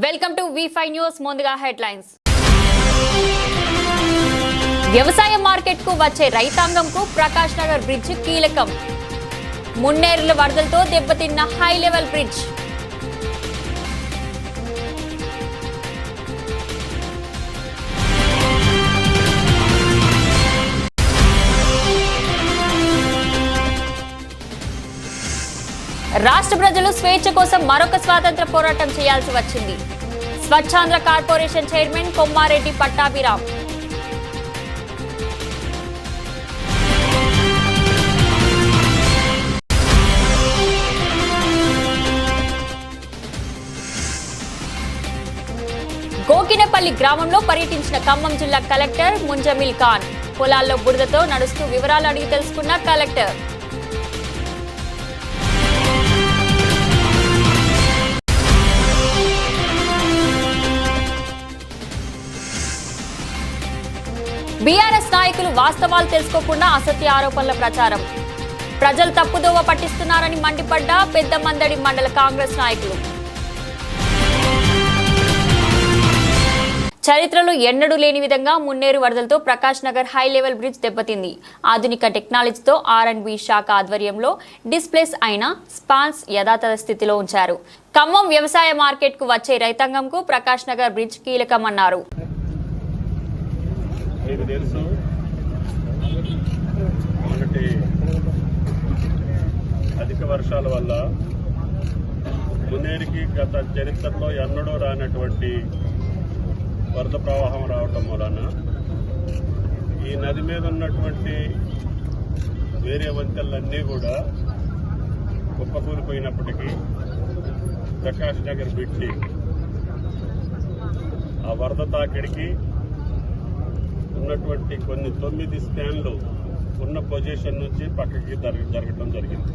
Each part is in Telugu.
Welcome to V5 news. ముందుగా హెడ్లైన్స్. వ్యవసాయ మార్కెట్ కు వచ్చే రైతాంగంకు ప్రకాష్ నగర్ బ్రిడ్జ్ కీలకం. మున్నేరుల వరదలతో దెబ్బతిన్న హై లెవెల్ బ్రిడ్జ్. రాష్ట్ర ప్రజలు స్వేచ్ఛ కోసం మరొక స్వాతంత్ర పోరాటం చేయాల్సి వచ్చింది. Swachhandhra corporation chairman Kommareddy Pattabhiram. గోకినపల్లి గ్రామంలో పర్యటించిన ఖమ్మం జిల్లా కలెక్టర్ ముంజమిల్ ఖాన్. పొలాల్లో బురదతో నడుస్తూ వివరాలు అడిగి తెలుసుకున్న కలెక్టర్. బీఆర్ఎస్ నాయకులు వాస్తవాలు తెలుసుకోకుండా అసత్య ఆరోపణల ప్రచారం. ప్రజలు తప్పుదోవ పట్టిస్తున్నారని మండిపడ్డ పెద్దమందడి మండల కాంగ్రెస్ నాయకులు. చరిత్రలో ఎన్నడూ లేని విధంగా మున్నేరు వరదలతో Prakash Nagar high level bridge దెబ్బతింది. ఆధునిక టెక్నాలజీతో R&B శాఖ ఆధ్వర్యంలో డిస్ప్లేస్ అయిన స్పాన్స్ యథాతథ స్థితిలో ఉంచారు. ఖమ్మం వ్యవసాయ మార్కెట్ కు వచ్చే రైతాంగంకు ప్రకాష్ నగర్ బ్రిడ్జ్ కీలకమన్నారు. మీకు తెలుసు మొన్నటి అధిక వర్షాల వల్ల మున్నేరుకి గత చరిత్రలో ఎన్నడూ రానటువంటి వరద ప్రవాహం రావటం వలన ఈ నది మీద ఉన్నటువంటి వేరే వంతెనలన్నీ కూడా కుప్పకూలిపోయినప్పటికీ ప్రకాష్ నగర్ బ్రిడ్జి ఆ వరద తాకిడికి ఉన్నటువంటి కొన్ని 9 స్పాన్లు ఉన్న పొజిషన్ నుంచి పక్కకి జరగడం జరిగింది.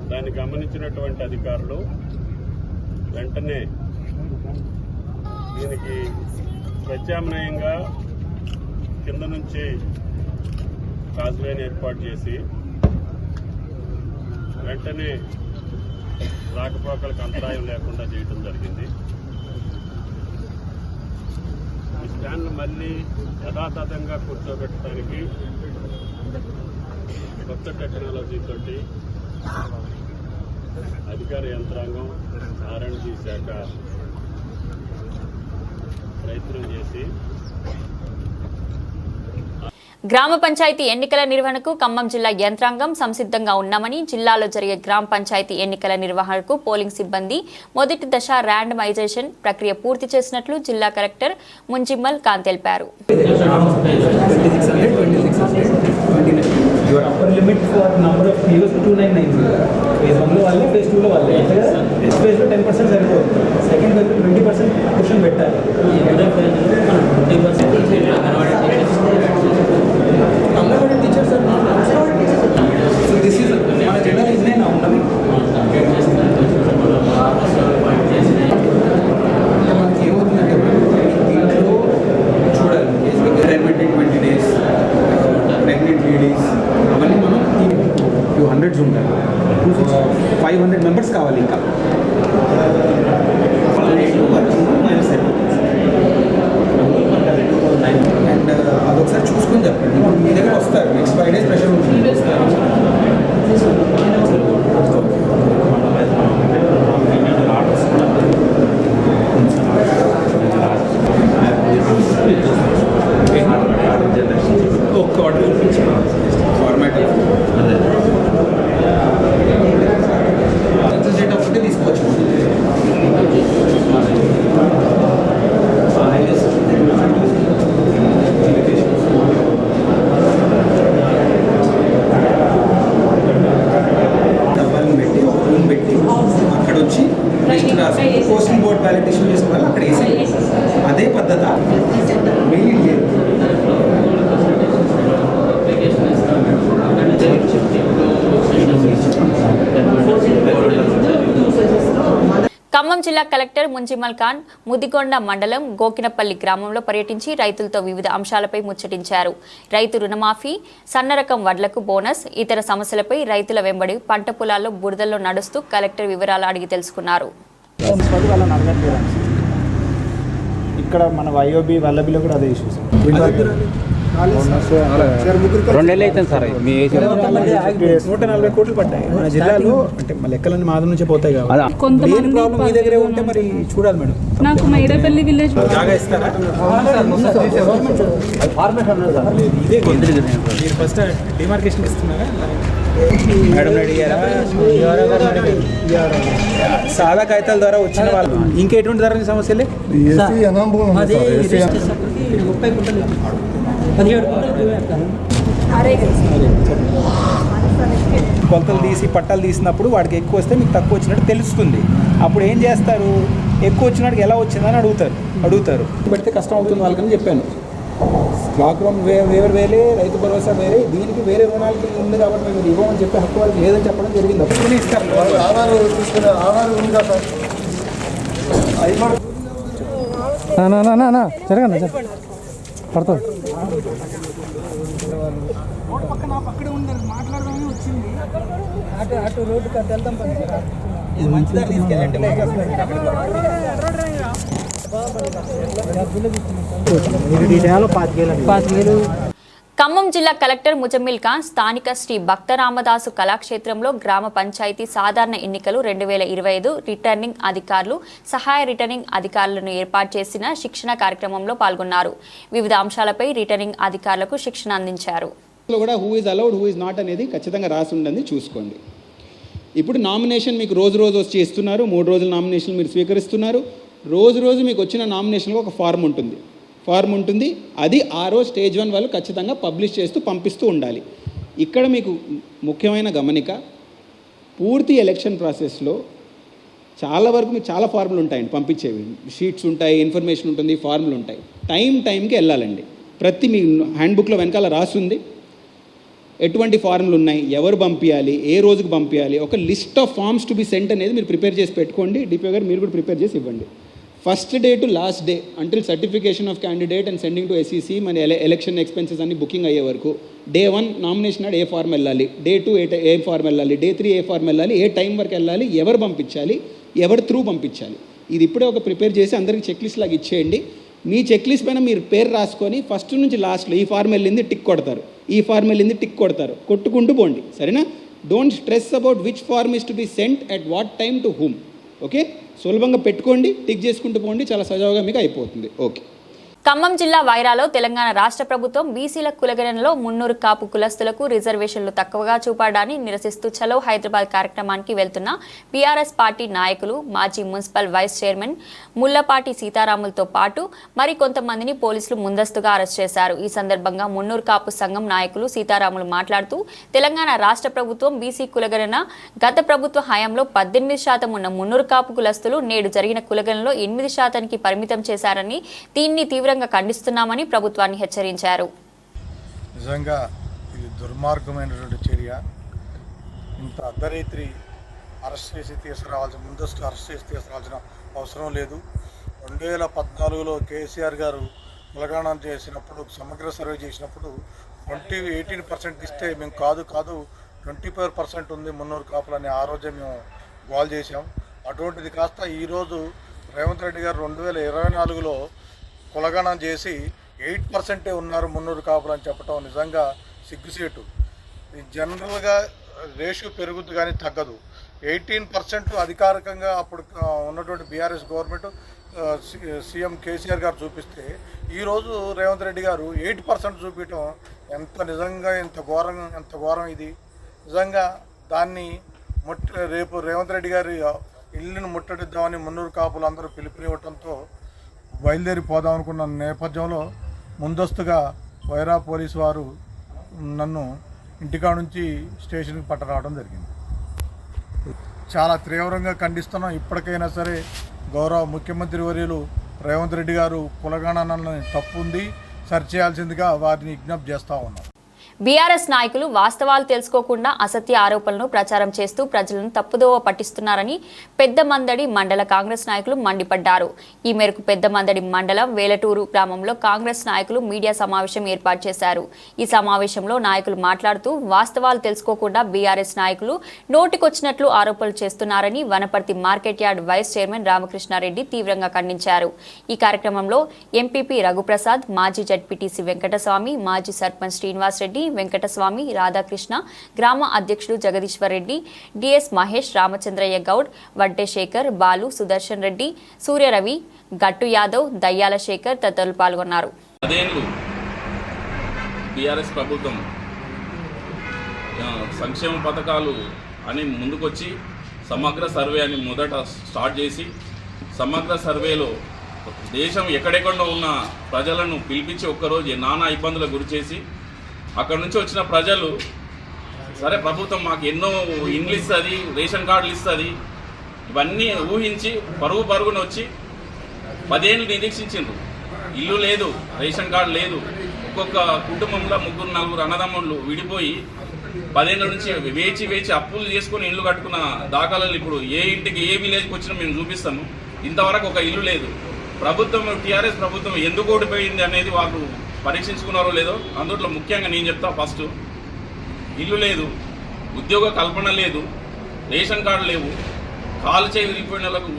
దాన్ని గమనించినటువంటి అధికారులు వెంటనే దీనికి ప్రత్యామ్నాయంగా కింద నుంచి కాజ్వేని ఏర్పాటు చేసి వెంటనే రాకపోకలకు అంతరాయం లేకుండా చేయడం జరిగింది. స్టాండ్ను మళ్ళీ యథాతథంగా కూర్చోబెట్టడానికి కొత్త టెక్నాలజీ తోటి అధికార యంత్రాంగం R&B శాఖ ప్రయత్నం చేసి గ్రామ పంచాయతీ ఎన్నికల నిర్వహణకు ఖమ్మం జిల్లా యంత్రాంగం సంసిద్ధంగా ఉన్నామని, జిల్లాలో జరిగే గ్రామ పంచాయతీ ఎన్నికల నిర్వహణకు పోలింగ్ సిబ్బంది మొదటి దశ ర్యాండమైజేషన్ ప్రక్రియ పూర్తి చేసినట్లు జిల్లా కలెక్టర్ ముంజిమల్ ఖాన్ తెలిపారు. Your upper limit for number of POs 2990. Phase 1 లో వాళ్ళే, phase 2 లో వాళ్ళే. Next phase లో 10% సరిపోతుంది. Second phase లో 20% క్వశ్చన్ పెట్టాలి. Anganwadi teachers are not outside. So this is మన జనరల్ ఇన్నేనా ఉన్నది. మనకి ఏమవుతుందంటే దీంట్లో చూడాలి రిటైర్మెంట్ 20 days, ప్రెగ్నెంట్ లేడీస్ అవన్నీ మనం 200 ఉంటాయి. 500 మెంబర్స్ కావాలి. ఇంకా అండ్ అదొకసారి చూసుకొని చెప్పండి. మీ దగ్గర వస్తారు నెక్స్ట్ 5 days ప్రెషర్ ఉంటుంది. ఒక్క ఆర్డర్ ఫార్మాట్ డేట్ ఒకటి తీసుకోవచ్చు. డబ్బాలను పెట్టి ఒక రూమ్ పెట్టి అక్కడ వచ్చి లిస్ట్ రాసి పోస్టల్ బోర్డ్ బ్యాలెట్ ఇష్యూ చేసిన వాళ్ళు అక్కడ వేసి అదే పద్ధత మెయిల్ లేదు. ఖమ్మం జిల్లా కలెక్టర్ ముంజిమల్ ఖాన్ ముదిగొండ మండలం గోకినపల్లి గ్రామంలో పర్యటించి రైతులతో వివిధ అంశాలపై ముచ్చటించారు. రైతు రుణమాఫీ, సన్నరకం వడ్లకు బోనస్, ఇతర సమస్యలపై రైతుల వెంబడి పంట పొలాల్లో బురదల్లో నడుస్తూ కలెక్టర్ వివరాలు అడిగి తెలుసుకున్నారు. ఇక్కడ మన వైఓబి వల్లబిలో కూడా అదే ఇష్యూస్. 2 నెలలు అవుతుంది సార్. మీ 140 కోట్లు పడ్డాయి మన జిల్లాలో. అంటే మా లెక్కలన్నీ మాదం నుంచే పోతాయి కాబట్టి కొంతమంది ప్రాబ్లం మీ దగ్గరే ఉంటే మరి చూడాలి మేడం. నాకు మైడపల్లి విలేజ్ జాగా ఇస్తారా? ఇదే మీరు ఫస్ట్ డిమార్కేషన్ ఇస్తున్నారా? మేడం అడిగారా? సాదా కాగితాల ద్వారా వచ్చిన వాళ్ళు ఇంకా ఎటువంటి ధర సమస్యలే? కొలతలు తీసి పట్టాలు తీసినప్పుడు వాడికి ఎక్కువ వస్తే మీకు తక్కువ వచ్చినట్టు తెలుస్తుంది. అప్పుడు ఏం చేస్తారు? ఎక్కువ వచ్చినట్టుగా ఎలా వచ్చిందని అడుగుతారు. పెడితే కష్టం అవుతుంది వాళ్ళకని చెప్పాను. స్టాక్ లోన్ వేరే, రైతు భరోసా వేరే, దీనికి వేరే రుణాలకి ఉంది కాబట్టి మేము ఇవ్వమని చెప్పి హక్కు వాళ్ళకి లేదని చెప్పడం జరిగింది. అప్పుడు ఇస్తారు. ఆధార్ ఉంది కదా సార్. జరగండి సార్, పడుతుంది. పక్కనే ఉన్నారు, మాట్లాడదామని వచ్చింది. అటు రోడ్డు కట్టు వెళ్తాం. ఇది మంచి దారి తీసుకెళ్ళండి. ఖమ్మం జిల్లా కలెక్టర్ ముజమ్మిల్ ఖాన్ స్థానిక శ్రీ భక్త రామదాసు కళాక్షేత్రంలో గ్రామ పంచాయతీ సాధారణ ఎన్నికలు 2025 రిటర్నింగ్ అధికారులు, సహాయ రిటర్నింగ్ అధికారులను ఏర్పాటు చేసిన శిక్షణ కార్యక్రమంలో పాల్గొన్నారు. వివిధ అంశాలపై రిటర్నింగ్ అధికారులకు శిక్షణ అందించారు. కూడా who is allowed, who is not అనేది ఖచ్చితంగా రాసి ఉండండి, చూసుకోండి. ఇప్పుడు నామినేషన్ మీకు రోజు వచ్చి చేస్తున్నారు. 3 రోజుల నామినేషన్ మీరు స్వీకరిస్తున్నారు. రోజు మీకు వచ్చిన నామినేషన్లో ఒక ఫార్మ్ ఉంటుంది. అది ఆ రోజు స్టేజ్ 1 వాళ్ళు ఖచ్చితంగా పబ్లిష్ చేస్తూ పంపిస్తూ ఉండాలి. ఇక్కడ మీకు ముఖ్యమైన గమనిక, పూర్తి ఎలక్షన్ ప్రాసెస్లో చాలా వరకు మీకు చాలా ఫార్ములు ఉంటాయండి పంపించేవి. షీట్స్ ఉంటాయి, ఇన్ఫర్మేషన్ ఉంటుంది, ఫార్ములు ఉంటాయి. టైంకి వెళ్ళాలండి. ప్రతి మీ హ్యాండ్బుక్లో వెనకాల రాస్తుంది ఎటువంటి ఫార్ములు ఉన్నాయి, ఎవరు పంపించాలి, ఏ రోజుకు పంపించాలి. ఒక list of forms to be sent అనేది మీరు ప్రిపేర్ చేసి పెట్టుకోండి. డిపిఓ గారు మీరు కూడా ప్రిపేర్ చేసి ఇవ్వండి. First day to last day until certification of candidate and sending to SEC మన ఎలక్షన్ ఎక్స్పెన్సెస్ అన్ని బుకింగ్ అయ్యే వరకు డే 1 నామినేషన్ నాడు ఏ ఫార్మ్ వెళ్ళాలి, డే 2 ఏ ఫార్మ్ వెళ్ళాలి, డే 3 ఏ ఫార్మ్ వెళ్ళాలి, ఏ టైం వరకు వెళ్ళాలి, ఎవరు పంపించాలి, ఎవరు త్రూ పంపించాలి. ఇది ఇప్పుడే ఒక ప్రిపేర్ చేసి అందరికీ చెక్ లిస్ట్ లాగా ఇచ్చేయండి. మీ చెక్ లిస్ట్ పైన మీరు పేరు రాసుకొని ఫస్ట్ నుంచి లాస్ట్లో ఈ ఫార్మ్ వెళ్ళింది టిక్ కొడతారు, ఈ ఫార్మ్ వెళ్ళింది టిక్ కొడతారు, కొట్టుకుంటూ పోండి. సరేనా? Don't stress about which form is to be sent at what time to whom. Okay, సులభంగా పెట్టుకోండి, టిక్ చేసుకుంటూ పోండి, చాలా సజావుగా మీకు అయిపోతుంది. ఓకే. ఖమ్మం జిల్లా వైరాలో తెలంగాణ రాష్ట్ర ప్రభుత్వం బీసీల కులగణనలో 300 కాపు కులస్తులకు రిజర్వేషన్లు తక్కువగా చూపడాన్ని నిరసిస్తూ చలో హైదరాబాద్ కార్యక్రమానికి వెళ్తున్న బీఆర్ఎస్ పార్టీ నాయకులు, మాజీ మున్సిపల్ వైస్ చైర్మన్ ముల్లపాటి సీతారాములతో పాటు మరికొంతమందిని పోలీసులు ముందస్తుగా అరెస్ట్ చేశారు. ఈ సందర్భంగా 300 కాపు సంఘం నాయకులు సీతారాములు మాట్లాడుతూ తెలంగాణ రాష్ట్ర ప్రభుత్వం బీసీ కులగణన గత ప్రభుత్వ హయాంలో 18% ఉన్న 300 కాపు కులస్తులు నేడు జరిగిన కులగణనలో 8% పరిమితం చేశారని, దీన్ని తీవ్రంగా ఖండిస్తున్నామని ప్రభుత్వాన్ని హెచ్చరించారు. నిజంగా ఇది దుర్మార్గమైనటువంటి చర్య. ఇంత అర్ధరాత్రి ముందస్తు అరెస్ట్ చేసి తీసుకురావాల్సిన అవసరం లేదు. 2014లో కేసీఆర్ గారు కులగణన చేసినప్పుడు, సమగ్ర సర్వే చేసినప్పుడు 18% ఇస్తే మేము కాదు 25% ఉంది 300 కాపులని ఆ రోజే మేము గోల్ చేసాం. అటువంటిది కాస్త ఈరోజు రేవంత్ రెడ్డి గారు 2024లో కులగణన చేసి 8% ఉన్నారు 300 కాపులు అని చెప్పడం నిజంగా సిగ్గుసేటు. జనరల్గా రేషియో పెరుగుద్ది కానీ తగ్గదు. 18% అధికారికంగా అప్పుడు ఉన్నటువంటి బీఆర్ఎస్ గవర్నమెంట్ సీఎం కేసీఆర్ గారు చూపిస్తే ఈరోజు రేవంత్ రెడ్డి గారు 8% చూపించడం నిజంగా ఎంత ఘోరం ఇది. నిజంగా దాన్ని రేపు రేవంత్ రెడ్డి గారి ఇల్లును ముట్టడిద్దామని 300 కాపులు అందరూ పిలుపునివ్వడంతో బయలుదేరిపోదాం అనుకున్న నేపథ్యంలో ముందస్తుగా వైరా పోలీసు వారు నన్ను ఇంటికాడ నుంచి స్టేషన్కి పట్టరావడం జరిగింది. చాలా తీవ్రంగా ఖండిస్తున్నాం. ఇప్పటికైనా సరే గౌరవ ముఖ్యమంత్రి వర్యులు రేవంత్ రెడ్డి గారు కులగణనని తప్పు ఉంది, సరిచేయాల్సిందిగా వారిని విజ్ఞప్తి చేస్తూ ఉన్నాం. బీఆర్ఎస్ నాయకులు వాస్తవాలు తెలుసుకోకుండా అసత్య ఆరోపణలను ప్రచారం చేస్తూ ప్రజలను తప్పుదోవ పట్టిస్తున్నారని పెద్దమందడి మండల కాంగ్రెస్ నాయకులు మండిపడ్డారు. ఈ మేరకు పెద్దమందడి మండలం వేలటూరు గ్రామంలో కాంగ్రెస్ నాయకులు మీడియా సమావేశం ఏర్పాటు చేశారు. ఈ సమావేశంలో నాయకులు మాట్లాడుతూ వాస్తవాలు తెలుసుకోకుండా బీఆర్ఎస్ నాయకులు నోటికొచ్చినట్లు ఆరోపణలు చేస్తున్నారని Wanaparthy market yard vice chairman Ramakrishna Reddy తీవ్రంగా ఖండించారు. ఈ కార్యక్రమంలో ఎంపీపీ రఘుప్రసాద్, మాజీ జడ్పీటీసీ వెంకటస్వామి, మాజీ సర్పంచ్ శ్రీనివాస్ రెడ్డి, వెంకటస్వామి, రాధాకృష్ణ, గ్రామ అధ్యక్షుడు జగదీశ్వర్ రెడ్డి, డిఎస్ మహేష్, రామచంద్రయ్య గౌడ్, వడ్డే శేఖర్, బాలు, సుదర్శన్ రెడ్డి, సూర్యరవి, గట్టు యాదవ్, దయ్యాల శేఖర్ తదితరులు పాల్గొన్నారు. బీఆర్ఎస్ ప్రభుత్వం సంక్షేమ పథకాలు అని ముందుకొచ్చి సమగ్ర సర్వే అని మొదట స్టార్ట్ చేసి సమగ్ర సర్వేలో దేశం ఎక్కడెక్కడో ఉన్న ప్రజలను పిలిపించి ఒక్కరోజు నానా ఇబ్బందులకు గురి చేసి అక్కడ నుంచి వచ్చిన ప్రజలు సరే ప్రభుత్వం మాకు ఎన్నో ఇండ్లు ఇస్తుంది, రేషన్ కార్డులు ఇస్తుంది, ఇవన్నీ ఊహించి పరుగున వచ్చి 10 ఏళ్ళు నిరీక్షించిండ్రు. ఇల్లు లేదు, రేషన్ కార్డు లేదు, ఒక్కొక్క కుటుంబంలో 3-4 అన్నదమ్ముళ్ళు విడిపోయి 10 ఏళ్ళ నుంచి వేచి అప్పులు చేసుకుని ఇల్లు కట్టుకున్న దాఖలాలు ఇప్పుడు ఏ ఇంటికి ఏ విలేజ్కి వచ్చినా మేము చూపిస్తాము. ఇంతవరకు ఒక ఇల్లు లేదు. ప్రభుత్వం టీఆర్ఎస్ ప్రభుత్వం ఎందుకు ఓడిపోయింది అనేది వాళ్ళు పరీక్షించుకున్నారో లేదో. అందులో ముఖ్యంగా నేను చెప్తా, ఫస్ట్ ఇల్లు లేదు, ఉద్యోగ కల్పన లేదు, రేషన్ కార్డు లేవు, కాలు చేయి విరిగిపోయిన వాళ్ళకు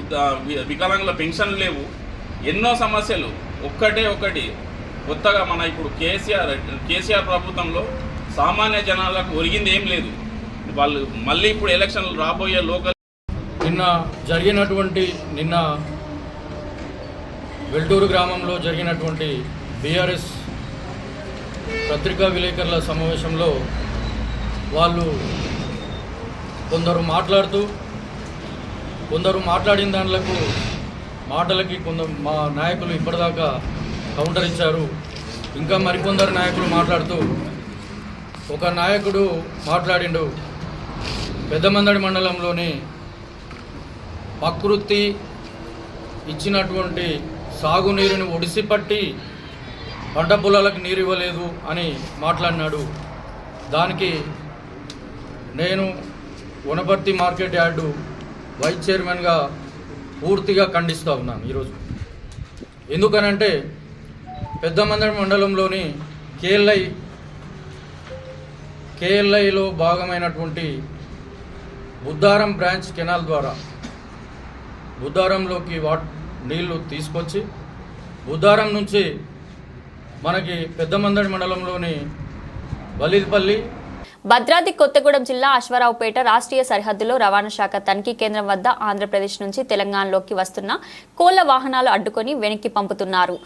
వికలాంగుల పెన్షన్లు లేవు, ఎన్నో సమస్యలు. ఒకటి కొత్తగా మన ఇప్పుడు కేసీఆర్ ప్రభుత్వంలో సామాన్య జనాలకు ఒరిగింది ఏం లేదు. వాళ్ళు మళ్ళీ ఇప్పుడు ఎలక్షన్లు రాబోయే లోకల్ నిన్న వెల్టూరు గ్రామంలో జరిగినటువంటి బీఆర్ఎస్ పత్రికా విలేకరుల సమావేశంలో వాళ్ళు కొందరు మాట్లాడిన మాటలకి కొందరు మా నాయకులు ఇప్పటిదాకా కౌంటర్ ఇచ్చారు. ఇంకా మరికొందరు నాయకులు మాట్లాడుతూ, ఒక నాయకుడు మాట్లాడిండు, పెద్దమందడి మండలంలోని ప్రకృతి ఇచ్చినటువంటి సాగునీరుని ఒడిసిపట్టి పంట పొలాలకు నీరు ఇవ్వలేదు అని మాట్లాడినాడు. దానికి నేను వనపర్తి మార్కెట్ యార్డు వైస్ చైర్మన్గా పూర్తిగా ఖండిస్తూ ఉన్నాను ఈరోజు. ఎందుకనంటే పెద్దమందడి మండలంలోని కేఎల్ఐలో భాగమైనటువంటి బుద్ధారం బ్రాంచ్ కెనాల్ ద్వారా బుద్ధారంలోకి నీళ్లు తీసుకొచ్చి బుద్ధారం నుంచి మనకి పెద్దమందడి మండలంలోని బలిపల్లి, భద్రాద్రి కొత్తగూడెం జిల్లా అశ్వారావుపేట రాష్ట్రీయ సరిహద్దులో రవాణా శాఖ తనిఖీ కేంద్రం వద్ద ఆంధ్రప్రదేశ్ నుంచి తెలంగాణలోకి వస్తున్న కోళ్ల వాహనాలు అడ్డుకొని వెనక్కి పంపుతున్నారు.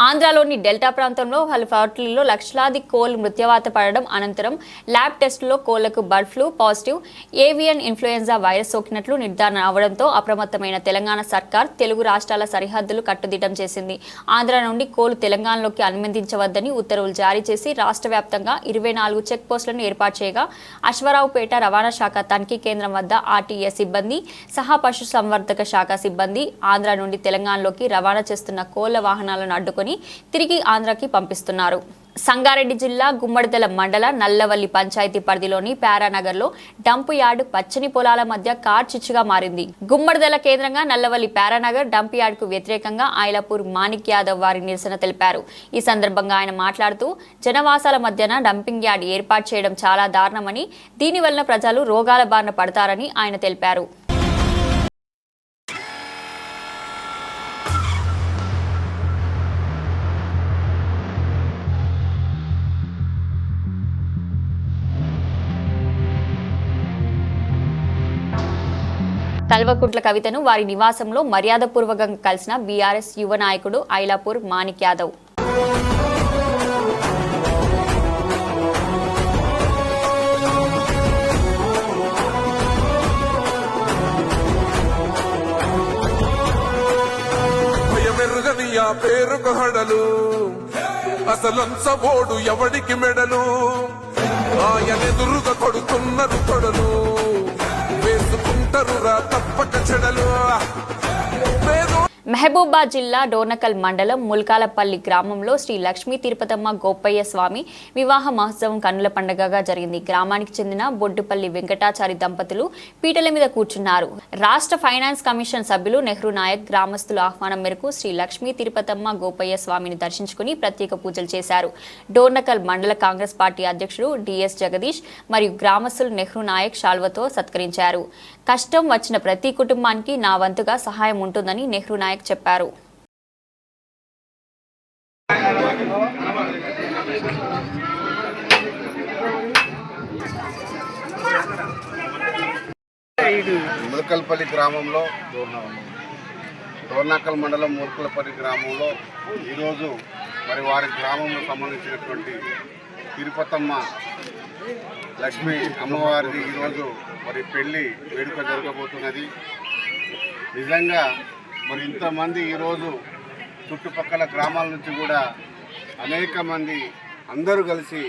ఆంధ్రాలోని డెల్టా ప్రాంతంలో పలు ఫ్యాక్టరీల్లో లక్షలాది కోళ్లు మృత్యువాత పడడం, అనంతరం ల్యాబ్ టెస్టులో కోళ్లకు bird flu positive avian influenza virus సోకినట్లు నిర్ధారణ అవడంతో అప్రమత్తమైన తెలంగాణ సర్కార్ తెలుగు రాష్ట్రాల సరిహద్దులు కట్టుదిట్టం చేసింది. ఆంధ్ర నుండి కోళ్లు తెలంగాణలోకి అనుమతించవద్దని ఉత్తర్వులు జారీ చేసి రాష్ట్ర వ్యాప్తంగా 24 చెక్ పోస్టులను ఏర్పాటు చేయగా అశ్వారావుపేట రవాణా శాఖ తనిఖీ కేంద్రం వద్ద ఆర్టీఏ సిబ్బంది సహా పశు సంవర్ధక శాఖ సిబ్బంది ఆంధ్ర నుండి తెలంగాణలోకి రవాణా చేస్తున్న కోళ్ల వాహనాలను అడ్డుకొని తిరిగి ఆంధ్రాకి పంపిస్తున్నారు. సంగారెడ్డి జిల్లా గుమ్మడిదల మండల నల్లవల్లి పంచాయతీ పరిధిలోని పారానగర్లో డంపు యార్డు పచ్చని పొలాల మధ్య కార్చిచ్చుగా మారింది. గుమ్మడిదల కేంద్రంగా నల్లవల్లి పారానగర్ డంప్ యార్డుకు వ్యతిరేకంగా ఐలాపూర్ మాణిక్ యాదవ్ వారి నిరసన తెలిపారు. ఈ సందర్భంగా ఆయన మాట్లాడుతూ జనవాసాల మధ్యన డంపింగ్ యార్డ్ ఏర్పాటు చేయడం చాలా దారుణమని, దీనివల్ల ప్రజలు రోగాల బారిన పడతారని ఆయన తెలిపారు. కల్వకుంట్ల కవితను వారి నివాసంలో మర్యాదపూర్వకంగా కలిసిన బీఆర్ఎస్ యువ నాయకుడు ఐలాపూర్ మాణిక్ యాదవ్. పేరుకు హడలు అసలంచబోడు ఎవడికి మెడలు ఆయనెదురుగా కొడుతున్నారు తొడలు వేసుకుంటారు రా తప్పక చెడలు. మహబూబాబాద్ జిల్లా డోర్నకల్ మండలం ముల్కాలపల్లి గ్రామంలో శ్రీ లక్ష్మీ తిరుపతమ్మ గోపయ్య స్వామి వివాహ మహోత్సవం కన్నుల పండుగగా జరిగింది. గ్రామానికి చెందిన బొడ్డుపల్లి వెంకటాచారి దంపతులు పీటల మీద కూర్చున్నారు. రాష్ట్ర ఫైనాన్స్ కమిషన్ సభ్యులు నెహ్రూ నాయక్ గ్రామస్తుల ఆహ్వానం మేరకు శ్రీ లక్ష్మీ తిరుపతమ్మ గోపయ్య స్వామిని దర్శించుకుని ప్రత్యేక పూజలు చేశారు. డోర్నకల్ మండల కాంగ్రెస్ పార్టీ అధ్యక్షుడు డిఎస్ జగదీష్ మరియు గ్రామస్తులు నెహ్రూ నాయక్ శాల్వతో సత్కరించారు. కష్టం వచ్చిన ప్రతి కుటుంబానికి నా వంతుగా సహాయం ఉంటుందని నెహ్రూ నాయక్ చెప్పారు. ములకల్పల్లి గ్రామంలో డోర్నాకల్ మండలం ములకల్పల్లి గ్రామంలో ఈరోజు మరి వారి గ్రామంలో సంబంధించినటువంటి తిరుపతమ్మ లక్ష్మీ అమ్మవారిది ఈరోజు మరి పెళ్లి వేడుక జరగబోతున్నది. నిజంగా మరి ఇంతమంది ఈరోజు చుట్టుపక్కల గ్రామాల నుంచి కూడా అనేక మంది అందరూ కలిసి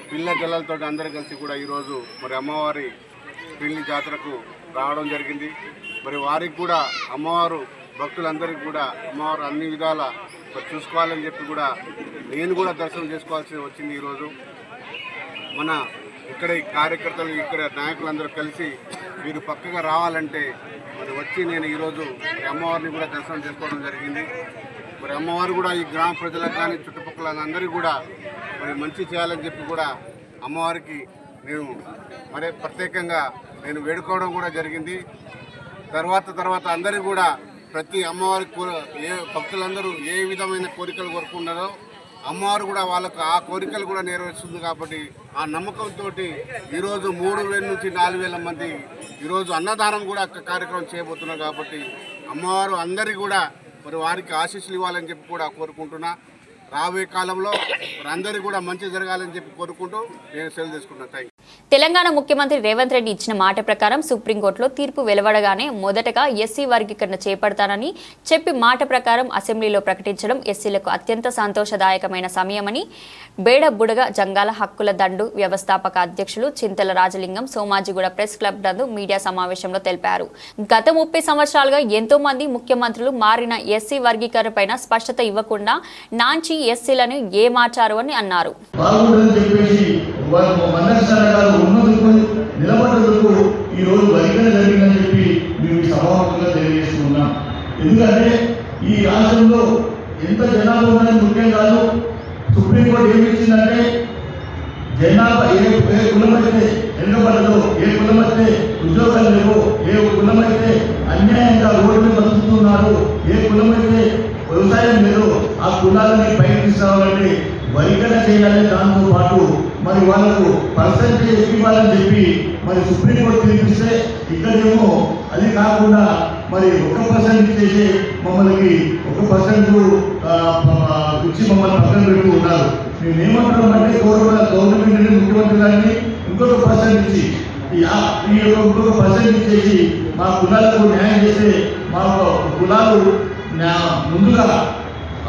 పిల్ల జల్లలతో అందరూ కలిసి కూడా ఈరోజు మరి అమ్మవారి పెళ్లి జాతరకు రావడం జరిగింది. మరి వారికి కూడా అమ్మవారు భక్తులందరికీ కూడా అమ్మవారు అన్ని విధాల చూసుకోవాలని చెప్పి కూడా నేను కూడా దర్శనం చేసుకోవాల్సి వచ్చింది. ఈరోజు మన ఇక్కడ ఈ కార్యకర్తలు ఇక్కడ నాయకులందరూ కలిసి మీరు పక్కగా రావాలంటే మరి వచ్చి నేను ఈరోజు అమ్మవారిని కూడా దర్శనం చేసుకోవడం జరిగింది. మరి అమ్మవారు కూడా ఈ గ్రామ ప్రజలకు కానీ చుట్టుపక్కల అందరికీ కూడా మరి మంచి చేయాలని చెప్పి కూడా అమ్మవారికి నేను మరి ప్రత్యేకంగా నేను వేడుకోవడం కూడా జరిగింది. తర్వాత అందరికీ కూడా ప్రతి అమ్మవారి ఏ భక్తులందరూ ఏ విధమైన కోరికలు కోరుకున్నారో అమ్మవారు కూడా వాళ్ళకు ఆ కోరికలు కూడా నెరవేరుస్తుంది. కాబట్టి ఆ నమ్మకంతో ఈరోజు 3,000 నుంచి 4,000 మంది ఈరోజు అన్నదానం కూడా కార్యక్రమం చేయబోతున్నారు. కాబట్టి అమ్మవారు అందరికీ కూడా మరి వారికి ఆశీస్సులు ఇవ్వాలని చెప్పి కూడా కోరుకుంటున్నా. రాబోయే కాలంలో అందరికీ కూడా మంచి జరగాలని చెప్పి కోరుకుంటూ నేను సెలవు తీసుకుంటున్నాను. తెలంగాణ ముఖ్యమంత్రి రేవంత్ రెడ్డి ఇచ్చిన మాట ప్రకారం సుప్రీంకోర్టులో తీర్పు వెలువడగానే మొదటగా ఎస్సీ వర్గీకరణ చేపడతానని చెప్పి మాట ప్రకారం అసెంబ్లీలో ప్రకటించడం ఎస్సీలకు అత్యంత సంతోషదాయకమైన సమయమని బేడ బుడగ జంగాల హక్కుల దండు వ్యవస్థాపక అధ్యక్షులు చింతల రాజలింగం సోమాజిగూడ ప్రెస్ క్లబ్ నందు మీడియా సమావేశంలో తెలిపారు. గత 30 సంవత్సరాలుగా ఎంతో మంది ముఖ్యమంత్రులు మారిన ఎస్సీ వర్గీకరణ పైన స్పష్టత ఇవ్వకుండా నాంచి ఎస్సీలను ఏ మార్చారు అని అన్నారు. నిలబడ్డకు ఈ రోజు వర్గీకరణ జరిగిందని చెప్పి మేము సభాముఖంగా తెలియజేస్తున్నాం. ఎందుకంటే ఈ రాష్ట్రంలో ఎంత జనాభా ఉన్నది ముఖ్యం కాదు. సుప్రీంకోర్టు ఏమి ఇచ్చిందంటే జనాభా ఏ కులమైతే వెనుకబడదో, ఏ కులమైతే ఉద్యోగాలు లేవో, ఏ కులమైతే అన్యాయంగా రోడ్డు బతుకుతున్నారు, ఏ కులమైతే వ్యవసాయం లేదో ఆ కులాలని పైకి తీసుకురావాలంటే వర్గీకరణ చేయాలని దాంతో పాటు మరి వాళ్ళకు పర్సెంటేజ్ ఇవ్వాలని చెప్పి మరి సుప్రీంకోర్టు తీర్పిస్తే ఇక్కడేమో అది కాకుండా మరి 1% ఇచ్చేసి మమ్మల్ని 1% ఇచ్చి మమ్మల్ని పక్కన పెడుతూ ఉన్నారు. మేము ఏమంటున్నాం అంటే గవర్నమెంట్ ముఖ్యమంత్రి గారిని ఇంకొక % ఇచ్చి ఈ 1% ఇచ్చేసి మా కులాలకు న్యాయం చేస్తే మా కులాలు ముందుగా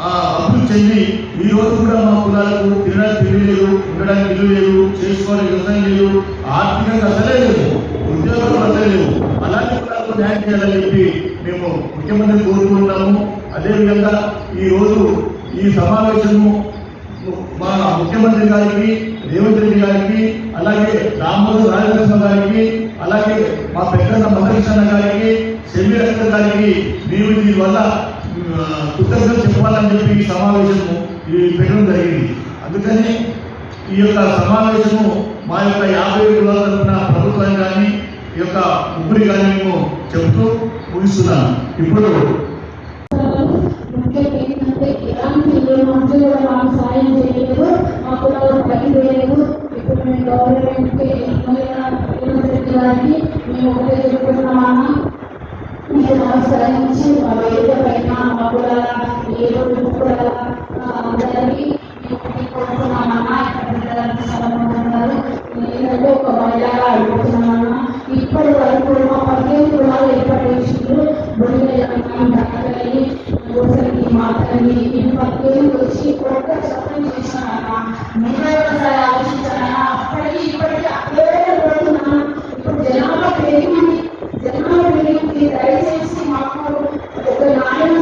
అభివృద్ధి చెంది ఈ రోజు కూడా మా కులాలకు తినడానికి తిండి లేదు, ఉండడానికి ఇల్లు లేదు, చేసుకోవడానికి వ్యవసాయం లేదు, ఆర్థికంగా అసలే లేదు, ఉద్యోగాలు అసలే లేవు. అలాంటి కులాలకు న్యాయం చేయాలని చెప్పి మేము ముఖ్యమంత్రి కోరుకుంటున్నాము. అదేవిధంగా ఈరోజు ఈ సమావేశము మా ముఖ్యమంత్రి గారికి, రేవంత్ రెడ్డి గారికి, అలాగే రామోజు రాజకృష్ణ గారికి, అలాగే మా పెద్దన్న మహకృష్ణ గారికి, సెమీరత్న గారికి మేము దీనివల్ల కృతజ్ఞతలు చెప్పాలని చెప్పి ఈ సమావేశము పెట్టడం జరిగింది. అందుకని ఈ యొక్క సమావేశము మా యొక్క 50 కులాల తరఫున ప్రభుత్వాన్ని కానీ ఈ యొక్క ముగ్గురి కానీ మేము చెబుతూ ముగిస్తున్నాను. ఇప్పుడు సాయం చేయలేదు, మా కులాలు పనిచేయలేదు. ఇప్పుడు మేము గవర్నమెంట్కి గారికి మేము ఒకటే చెప్పుకుంటున్నామన్నా, మీరు నమస్కరించి మా వేదిక పైన మా కులాల ఏదో కులాల అందరికీ కోరుతున్నామన్నా. సంబంధించారు నేనంటే ఒక మహిళగా అయిపోతున్నామన్నా. ఇప్పటి వరకు మా 15 కులాలు ఏర్పాటు చేసిండ్రు. మాత్రమే ఇది 15 వచ్చి ఒక్క చట్టం చేసినామన్నా. మీరు ఒకసారి ఆలోచించాలన్నా. అప్పటికి ఇప్పటికీ అదే పడుతున్నాను. ఇప్పుడు జనాభా పెరిగింది. దయచేసి మాకు ఒక న్యాయం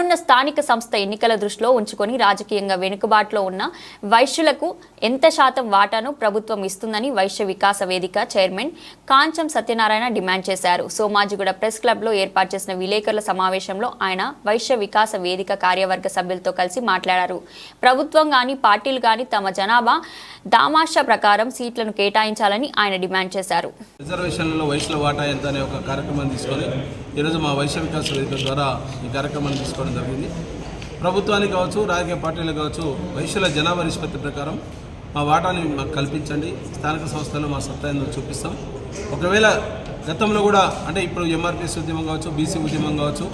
రానున్న స్థానిక సంస్థ ఎన్నికల దృష్టిలో ఉంచుకొని రాజకీయంగా వెనుకబాటులో ఉన్న వైశ్యులకు ఎంత శాతం వాటాను ప్రభుత్వం ఇస్తుందని వైశ్య వికాస వేదిక చైర్మన్ కాంచం సత్యనారాయణ డిమాండ్ చేశారు. సోమాజిగూడ ప్రెస్ క్లబ్లో ఏర్పాటు చేసిన విలేకరుల సమావేశంలో ఆయన వైశ్య వికాస వేదిక కార్యవర్గ సభ్యులతో కలిసి మాట్లాడారు. ప్రభుత్వం గాని పార్టీలు గాని తమ జనాభా దామాషా ప్రకారం సీట్లను కేటాయించాలని ఆయన డిమాండ్ చేశారు. రిజర్వేషన్లలో వైశ్యుల వాటా ఎంత అనే ఒక కార్యక్రమాన్ని తీసుకొని ఈరోజు మా వైశ్య వికాస వేదిక ద్వారా ఈ కార్యక్రమాన్ని తీసుకోవడం జరిగింది. ప్రభుత్వానికి కావచ్చు, రాజకీయ పార్టీలకు కావచ్చు, వైశ్యుల జనాభా నిష్పత్తి ప్రకారం మా వాటాని మాకు కల్పించండి, స్థానిక సంస్థల్లో మా సత్తా ఏందో చూపిస్తాం. ఒకవేళ గతంలో కూడా అంటే ఇప్పుడు ఎంఆర్పిఎస్ ఉద్యమం కావచ్చు, బీసీ ఉద్యమం కావచ్చు,